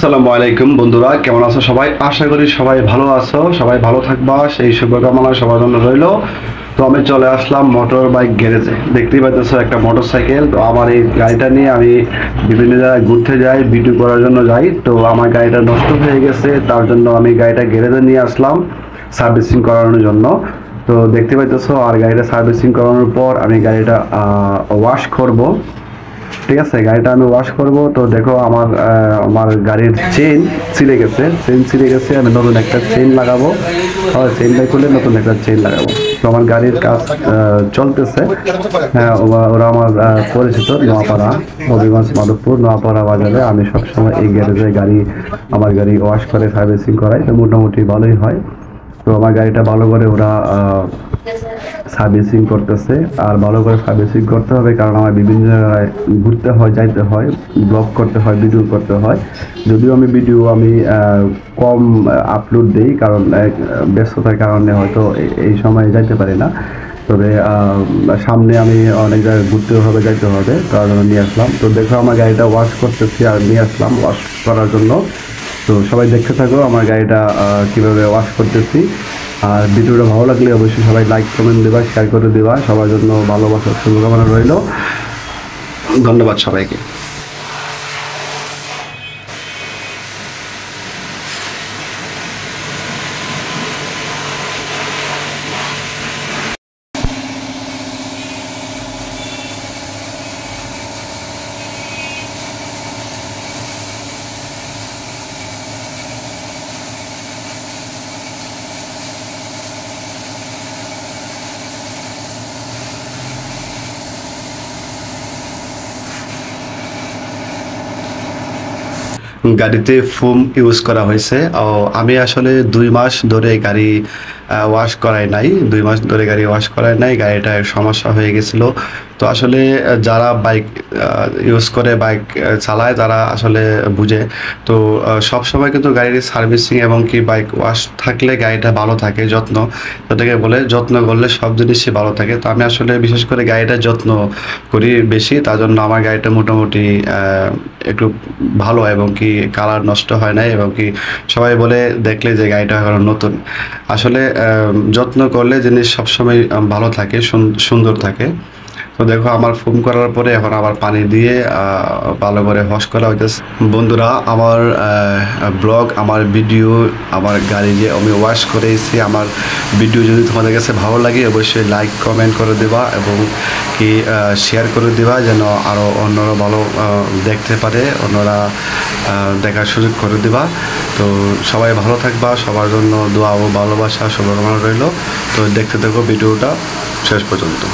আসসালামু আলাইকুম বন্ধুরা, কেমন আছো সবাই? আশা করি সবাই ভালো আছো, সবাই ভালো থাকবা সেই শুভকামনা সবার জন্য রইল। তো আমি চলে আসলাম মোটর বাইক গ্যারেজে। দেখতেই পাচ্ছ একটা মোটর সাইকেল। তো আমার এই গাড়িটা নিয়ে আমি বিভিন্ন জায়গায় ঘুরতে যাই, ভিডিও করার জন্য যাই। তো আমার গাড়িটা নষ্ট হয়ে গেছে, তার জন্য আমি গাড়িটা গ্যারেজে নিয়ে আসলাম সার্ভিসিং করানোর জন্য। তো দেখতে পাইতেছো, আর গাড়িটা সার্ভিসিং করানোর পর আমি গাড়িটা ওয়াশ করব। ঠিক আছে, গাড়িটা আমি ওয়াশ করব। তো দেখো আমার গাড়ির চেইন ছিঁড়ে গেছে। আমি নতুন একটা চেইন লাগাবো, চেইনটা খুলে নতুন একটা চেইন লাগাবো। তো আমার গাড়ির কাজ চলতেছে। হ্যাঁ, ওরা আমার পরিচিত, নোয়াপাড়া, হবিগঞ্জ, মাধবপুর, নোয়াপাড়া বাজারে। আমি সবসময় এই গ্যারেজে আমার গাড়ি ওয়াশ করে সার্ভিসিং করাই। তো মোটামুটি ভালোই হয়। তো আমার গাড়িটা ভালো করে ওরা সার্ভিসিং করতেছে। আর ভালো করে সার্ভিসিং করতে হবে, কারণ আমার বিভিন্ন জায়গায় ঘুরতে হয়, যাইতে হয়, ব্লগ করতে হয়, ভিডিও করতে হয়। যদিও আমি কম আপলোড দিই, কারণ ব্যস্ততার কারণে হয়তো এই সময় যাইতে পারি না। তবে সামনে আমি অনেক জায়গায় ঘুরতে হবে, যাইতে হবে, তার জন্য নিয়ে আসলাম। তো দেখো আমার গাড়িটা ওয়াশ করতেছি আর নিয়ে আসলাম ওয়াশ করার জন্য। তো সবাই দেখতে থাকো আমার গাড়িটা কীভাবে ওয়াশ করতেছি। আর ভিডিওটা ভালো লাগলে অবশ্যই সবাই লাইক, কমেন্ট দেবা, শেয়ার করে দেবা। সবার জন্য ভালোবাসার শুভকামনা রইল। ধন্যবাদ সবাইকে। গাড়িতে ফোম ইউজ করা হয়েছে। আমি আসলে 2 মাস ধরে গাড়ি ওয়াশ করাই নাই। 2 মাস ধরে গাড়ি ওয়াশ করাই নাই, গাড়িটার সমস্যা হয়ে গেছিলো। তো আসলে যারা বাইক ইউজ করে, বাইক চালায়, তারা আসলে বুঝে। তো সব সময় কিন্তু গাড়ির সার্ভিসিং এবং কি বাইক ওয়াশ থাকলে গাড়িটা ভালো থাকে। যত্ন, যেটাকে বলে, যত্ন করলে সব জিনিসই ভালো থাকে। তো আমি আসলে বিশেষ করে গাড়িটার যত্ন করি বেশি, তার জন্য আমার গাড়িটা মোটামুটি একটু ভালো, এবং কি কালার নষ্ট হয় নাই, এবং কি সবাই বলে দেখলে যে গাড়িটা এখন নতুন। আসলে যত্ন করলে জিনিস সবসময় ভালো থাকে, সুন্দর থাকে। তো দেখো আমার ফোম করার পরে এখন আবার পানি দিয়ে ভালো করে ওয়াশ করা হইতেছে। বন্ধুরা, আমার ব্লগ, আমার ভিডিও, আমার গাড়ি যে আমি ওয়াশ করেছি, আমার ভিডিও যদি তোমাদের কাছে ভালো লাগে অবশ্যই লাইক, কমেন্ট করে দেবা, এবং কি শেয়ার করে দেবা, যেন আরও অন্যরা ভালো দেখতে পারে, অন্যরা দেখার সুযোগ করে দেবা। তো সবাই ভালো থাকবা, সবার জন্য দোয়া ও ভালোবাসা শুভকামনা রইল। তো দেখতে থাকো ভিডিওটা শেষ পর্যন্ত।